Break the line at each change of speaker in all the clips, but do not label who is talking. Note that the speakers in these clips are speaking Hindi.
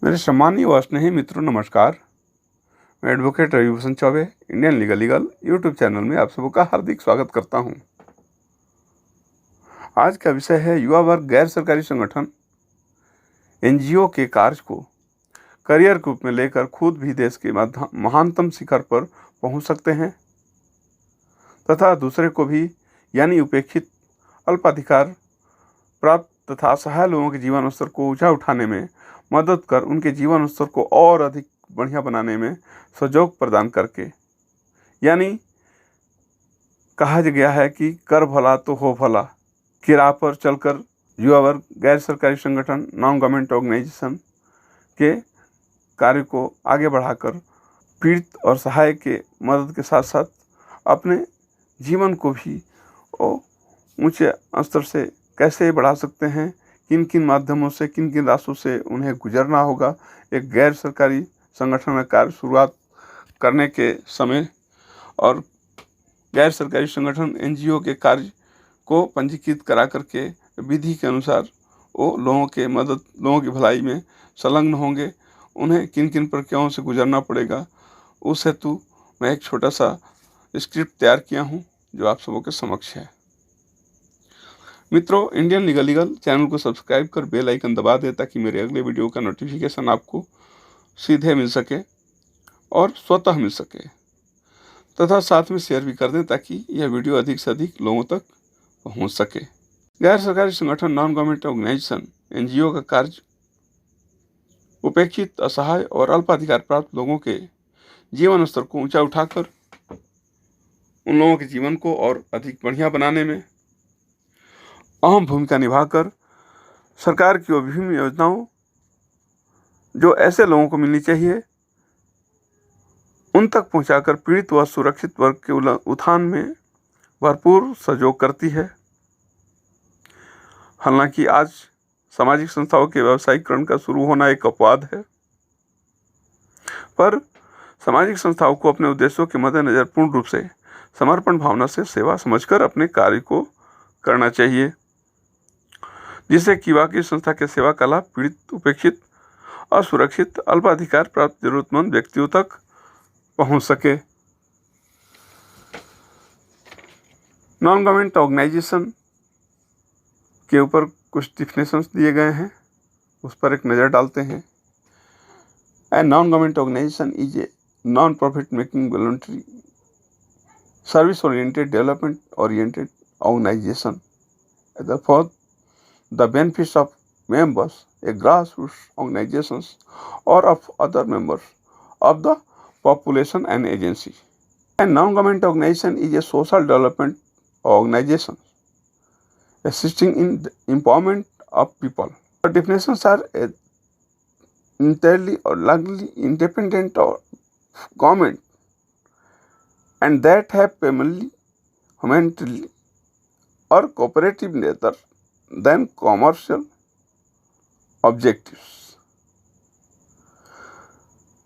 मेरे सम्मानीय व स्नेही मित्रों, नमस्कार। मैं advocate Ravibhushan Choubey Indian legal YouTube channel में आप सबका हार्दिक स्वागत करता हूं। आज का विषय है युवा वर्ग गैर सरकारी संगठन एनजीओ के कार्य को करियर के रूप में लेकर खुद भी देश के महानतम शिखर पर पहुंच सकते हैं तथा दूसरे को भी यानी उपेक्षित, अल्पाधिकार प्राप्त तथा असहाय लोगों के जीवन स्तर को ऊंचा उठाने में मदद कर उनके जीवन स्तर को और अधिक बढ़िया बनाने में सहयोग प्रदान करके, यानी कहा गया है कि कर भला तो हो भला की राह पर चलकर युवा वर्ग गैर सरकारी संगठन नॉन गवर्नमेंट ऑर्गेनाइजेशन के कार्य को आगे बढ़ाकर पीड़ित और सहाय के मदद के साथ साथ अपने जीवन को भी ऊंचे स्तर से कैसे बढ़ा सकते हैं, किन किन माध्यमों से, किन किन रास्तों से उन्हें गुजरना होगा। एक गैर सरकारी संगठन में कार्य शुरुआत करने के समय और गैर सरकारी संगठन एनजीओ के कार्य को पंजीकृत करा करके विधि के अनुसार वो लोगों की भलाई में संलग्न होंगे। उन्हें किन किन प्रक्रियाओं से गुजरना पड़ेगा, उस हेतु मैं एक छोटा सा स्क्रिप्ट तैयार किया हूँ जो आप सबों के समक्ष है। मित्रों, इंडियन लीगल चैनल को सब्सक्राइब कर बेल आइकन दबा दें ताकि मेरे अगले वीडियो का नोटिफिकेशन आपको सीधे मिल सके और स्वतः मिल सके, तथा साथ में शेयर भी कर दें ताकि यह वीडियो अधिक से अधिक लोगों तक पहुंच सके। गैर सरकारी संगठन नॉन गवर्नमेंट ऑर्गेनाइजेशन एनजीओ का कार्य उपेक्षित, असहाय और अल्पाधिकार प्राप्त लोगों के जीवन स्तर को ऊंचा उठाकर उन लोगों के जीवन को और अधिक बढ़िया बनाने में अहम भूमिका निभाकर सरकार की विभिन्न योजनाओं जो ऐसे लोगों को मिलनी चाहिए उन तक पहुंचाकर पीड़ित व सुरक्षित वर्ग के उत्थान में भरपूर सहयोग करती है। हालांकि आज सामाजिक संस्थाओं के व्यावसायीकरण का शुरू होना एक अपवाद है, पर सामाजिक संस्थाओं को अपने उद्देश्यों के मद्देनजर पूर्ण रूप से समर्पण भावना से सेवा समझकर अपने कार्य को करना चाहिए, जिससे कि वाकई संस्था के सेवा का लाभ पीड़ित, उपेक्षित, असुरक्षित, अल्पाधिकार प्राप्त जरूरतमंद व्यक्तियों तक पहुंच सके। नॉन गवर्नमेंट ऑर्गेनाइजेशन के ऊपर कुछ डिफिनेशंस दिए गए हैं, उस पर एक नज़र डालते हैं। A non government organisation is a non profit making voluntary service oriented development oriented organisation for the benefits of members, a grassroots organizations or of other members of the population and agency. A non-government organization is a social development organization assisting in the empowerment of people. The definitions are entirely or largely independent of government and that have primarily humanitarian or cooperative nature than commercial objectives.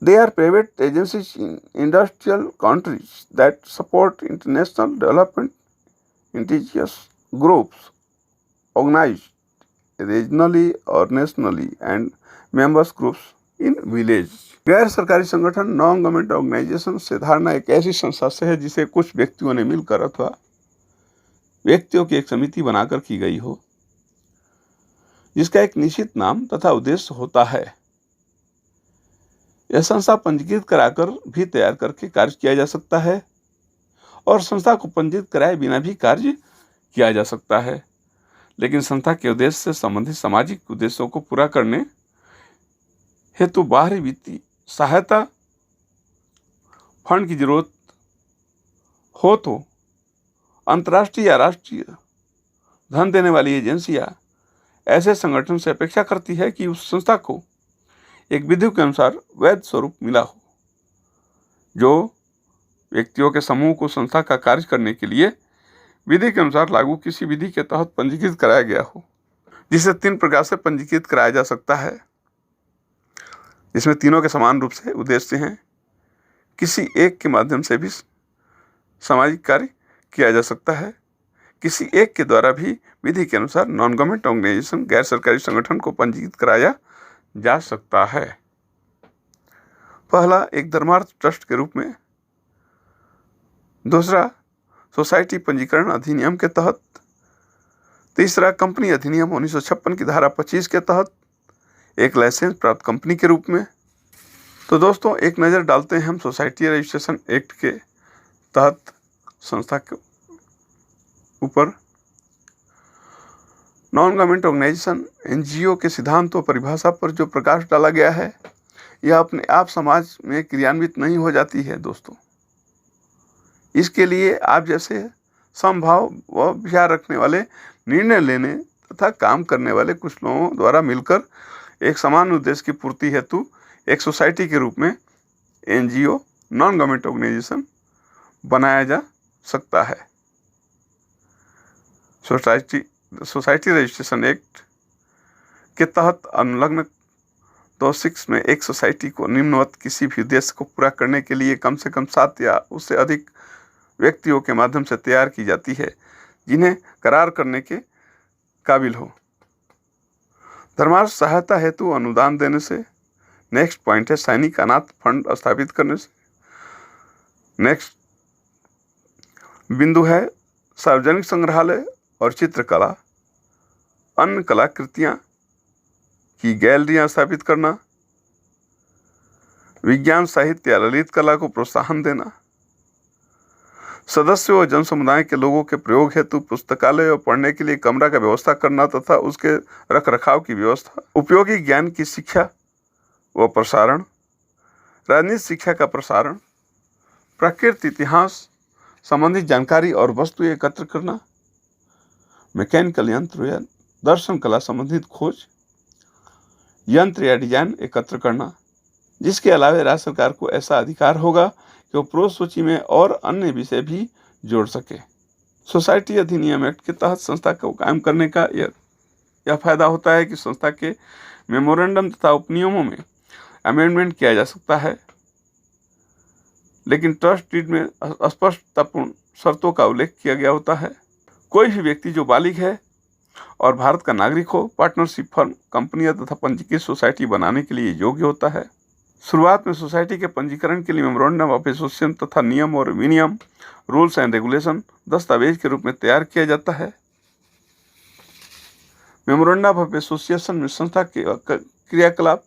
They are private agencies in industrial countries that support international development, indigenous groups organized regionally or nationally and members groups in village. गैर सरकारी संगठन नॉन गवर्नमेंट ऑर्गेनाइजेशन से धारणा एक ऐसी संस्था से है जिसे कुछ व्यक्तियों ने मिलकर अथवा व्यक्तियों की एक समिति बनाकर की गई हो, जिसका एक निश्चित नाम तथा उद्देश्य होता है। यह संस्था पंजीकृत कराकर भी तैयार करके कार्य किया जा सकता है और संस्था को पंजीकृत कराए बिना भी कार्य किया जा सकता है, लेकिन संस्था के उद्देश्य से संबंधित सामाजिक उद्देश्यों को पूरा करने हेतु बाहरी वित्तीय सहायता फंड की जरूरत हो तो अंतर्राष्ट्रीय या राष्ट्रीय धन देने वाली एजेंसियां ऐसे संगठन से अपेक्षा करती है कि उस संस्था को एक विधि के अनुसार वैध स्वरूप मिला हो, जो व्यक्तियों के समूह को संस्था का कार्य करने के लिए विधि के अनुसार लागू किसी विधि के तहत पंजीकृत कराया गया हो, जिसे 3 प्रकार से पंजीकृत कराया जा सकता है, जिसमें तीनों के समान रूप से उद्देश्य हैं। किसी एक के माध्यम से भी सामाजिक कार्य किया जा सकता है, किसी एक के द्वारा भी विधि के अनुसार नॉन गवर्नमेंट ऑर्गेनाइजेशन गैर सरकारी संगठन को पंजीकृत कराया जा सकता है। पहला, एक धर्मार्थ ट्रस्ट के रूप में। दूसरा, सोसाइटी पंजीकरण अधिनियम के तहत। तीसरा, कंपनी अधिनियम 1956 की धारा 25 के तहत एक लाइसेंस प्राप्त कंपनी के रूप में। तो दोस्तों, एक नज़र डालते हैं हम सोसाइटी रजिस्ट्रेशन एक्ट के तहत संस्था के ऊपर। नॉन गवर्नमेंट ऑर्गेनाइजेशन NGO के सिद्धांत और परिभाषा पर जो प्रकाश डाला गया है, यह अपने आप समाज में क्रियान्वित नहीं हो जाती है दोस्तों। इसके लिए आप जैसे समभाव व विचार रखने वाले, निर्णय लेने तथा काम करने वाले कुछ लोगों द्वारा मिलकर एक समान उद्देश्य की पूर्ति हेतु एक सोसाइटी के रूप में NGO, नॉन गवर्नमेंट ऑर्गेनाइजेशन बनाया जा सकता है। सोसाइटी रजिस्ट्रेशन एक्ट के तहत अनुलग्न 26 में एक सोसाइटी को निम्नवत किसी भी उद्देश्य को पूरा करने के लिए कम से कम 7 या उससे अधिक व्यक्तियों के माध्यम से तैयार की जाती है, जिन्हें करार करने के काबिल हो। धर्मार्थ सहायता हेतु अनुदान देने से। नेक्स्ट पॉइंट है सैनिक अनाथ फंड स्थापित करने से। नेक्स्ट बिंदु है सार्वजनिक संग्रहालय और चित्रकला, अन्य कलाकृतियाँ की गैलरियाँ स्थापित करना। विज्ञान, साहित्य या ललित कला को प्रोत्साहन देना। सदस्यों और जन समुदाय के लोगों के प्रयोग हेतु पुस्तकालय और पढ़ने के लिए कमरा का व्यवस्था करना तथा उसके रख रखाव की व्यवस्था। उपयोगी ज्ञान की शिक्षा व प्रसारण। राजनीतिक शिक्षा का प्रसारण। प्रकृति इतिहास संबंधित जानकारी और वस्तु एकत्र करना। मैकेनिकल यंत्र या दर्शन कला संबंधित खोज, यंत्र या डिजाइन एकत्र करना। जिसके अलावा राज्य सरकार को ऐसा अधिकार होगा कि वो प्रो सूची में और अन्य विषय भी जोड़ सके। सोसाइटी अधिनियम एक्ट के तहत संस्था को कायम करने का यह फायदा होता है कि संस्था के मेमोरेंडम तथा उपनियमों में अमेंडमेंट किया जा सकता है, लेकिन ट्रस्ट डीड में स्पष्टतापूर्ण शर्तों का उल्लेख किया गया होता है। कोई भी व्यक्ति जो बालिग है और भारत का नागरिक हो, पार्टनरशिप फर्म, कंपनियां तथा पंजीकृत सोसाइटी बनाने के लिए योग्य होता है। शुरुआत में सोसाइटी के पंजीकरण के लिए मेमोरेंडम ऑफ एसोसिएशन तथा नियम और विनियम, रूल्स एंड रेगुलेशन दस्तावेज के रूप में तैयार किया जाता है। मेमोरेंडम ऑफ एसोसिएशन में संस्था के क्रियाकलाप,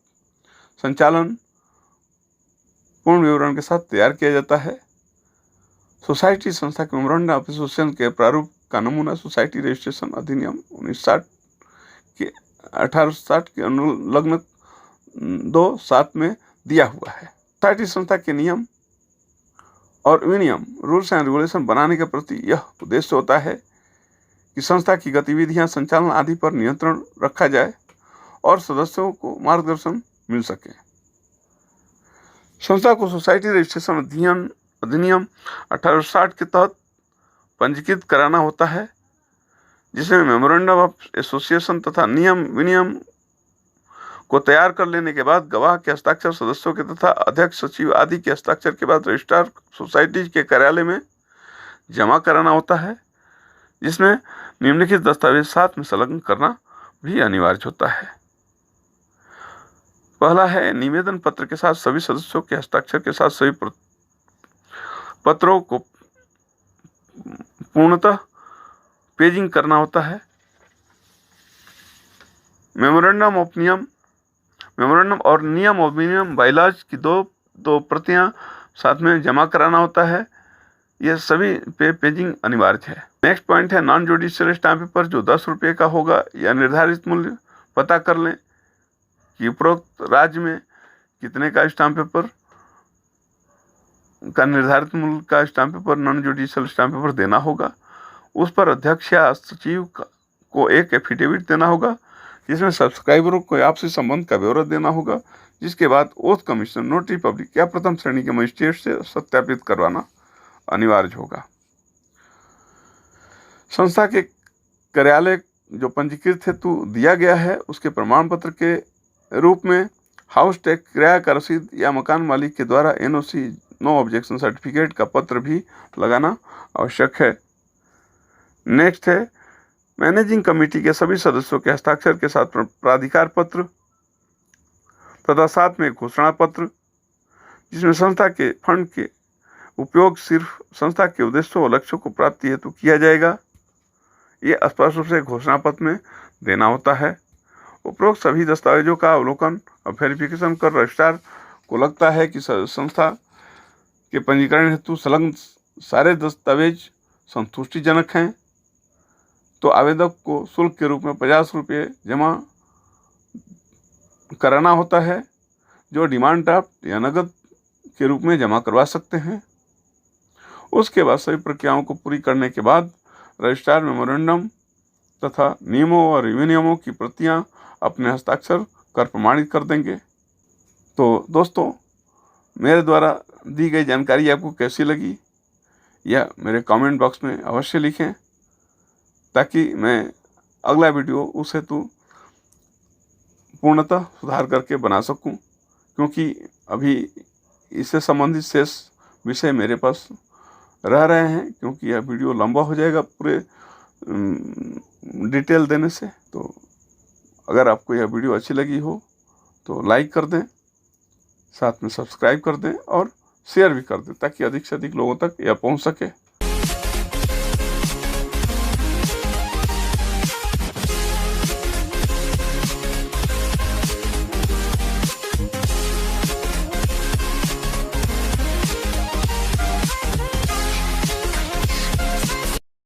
संचालन पूर्ण विवरण के साथ तैयार किया जाता है। सोसाइटी संस्था के मेमोरेंडम ऑफ एसोसिएशन के प्रारूप का नमूना सोसाइटी रजिस्ट्रेशन अधिनियम 1860 के अनुलग्न 2(7) में दिया हुआ है। सोसाइटी संस्था के नियम और विनियम, रूल्स एंड रेगुलेशन बनाने के प्रति यह उद्देश्य होता है कि संस्था की गतिविधियां, संचालन आदि पर नियंत्रण रखा जाए और सदस्यों को मार्गदर्शन मिल सके। संस्था को सोसाइटी रजिस्ट्रेशन अधिनियम 1860 के तहत पंजीकृत कराना होता है, जिसमें मेमोरेंडम ऑफ एसोसिएशन तथा नियम विनियम को तैयार कर लेने के बाद गवाह के हस्ताक्षर, सदस्यों के तथा अध्यक्ष, सचिव आदि के हस्ताक्षर के बाद रजिस्ट्रार सोसाइटी के कार्यालय में जमा कराना होता है, जिसमें निम्नलिखित दस्तावेज साथ में संलग्न करना भी अनिवार्य होता है। पहला है निवेदन पत्र के साथ सभी सदस्यों के हस्ताक्षर के साथ सभी पत्रों को पूर्णतः पेजिंग करना होता है। मेमोरेंडम और नियम और विनियम बाइलॉज की दो प्रतियां साथ में जमा कराना होता है। यह सभी पे पेजिंग अनिवार्य है। नेक्स्ट पॉइंट है नॉन जुडिशियल स्टाम्प पेपर, जो 10 रुपये का होगा या निर्धारित मूल्य पता कर लें कि उपरोक्त राज्य में कितने का स्टाम्प पेपर का निर्धारित मूल्य का stamp paper, non judicial stamp paper देना होगा। उस पर अध्यक्ष या सचिव को एक एफिडेविट देना होगा, जिसमें सब्सक्राइबरों को आपसी संबंध का ब्यौरा देना होगा, जिसके बाद ओथ कमिश्नर, नोटरी पब्लिक या प्रथम श्रेणी के मजिस्ट्रेट से सत्यापित करवाना अनिवार्य होगा। संस्था के कार्यालय जो पंजीकृत हेतु दिया गया है, उसके प्रमाण पत्र के रूप में हाउस टैक्स, किराया का रसीद या मकान मालिक के द्वारा NOC, नो ऑब्जेक्शन सर्टिफिकेट का पत्र भी लगाना आवश्यक है। नेक्स्ट है मैनेजिंग कमेटी के सभी सदस्यों के हस्ताक्षर के साथ प्राधिकार पत्र तथा साथ में घोषणा पत्र। जिसमें संस्था के फंड के उपयोग सिर्फ संस्था के उद्देश्यों और लक्ष्यों को प्राप्ति हेतु किया जाएगा। ये स्पष्ट रूप से घोषणा पत्र में देना होता है। उपरोक्त सभी दस्तावेजों का अवलोकन और वेरिफिकेशन कर रजिस्ट्रार को लगता है कि संस्था के पंजीकरण हेतु संलग्न सारे दस्तावेज संतुष्टिजनक हैं, तो आवेदक को शुल्क के रूप में 50 रुपये जमा कराना होता है, जो डिमांड ड्राफ्ट या नकद के रूप में जमा करवा सकते हैं। उसके बाद सभी प्रक्रियाओं को पूरी करने के बाद रजिस्ट्रार मेमोरेंडम तथा नियमों और विनियमों की प्रतियां अपने हस्ताक्षर कर प्रमाणित कर देंगे। तो दोस्तों, मेरे द्वारा दी गई जानकारी आपको कैसी लगी यह मेरे कमेंट बॉक्स में अवश्य लिखें, ताकि मैं अगला वीडियो उस हेतु पूर्णतः सुधार करके बना सकूं, क्योंकि अभी इससे संबंधित शेष विषय मेरे पास रह रहे हैं, क्योंकि यह वीडियो लंबा हो जाएगा पूरे डिटेल देने से। तो अगर आपको यह वीडियो अच्छी लगी हो तो लाइक कर दें, साथ में सब्सक्राइब कर दें और शेयर भी कर दें, ताकि अधिक से अधिक लोगों तक यह पहुंच सके।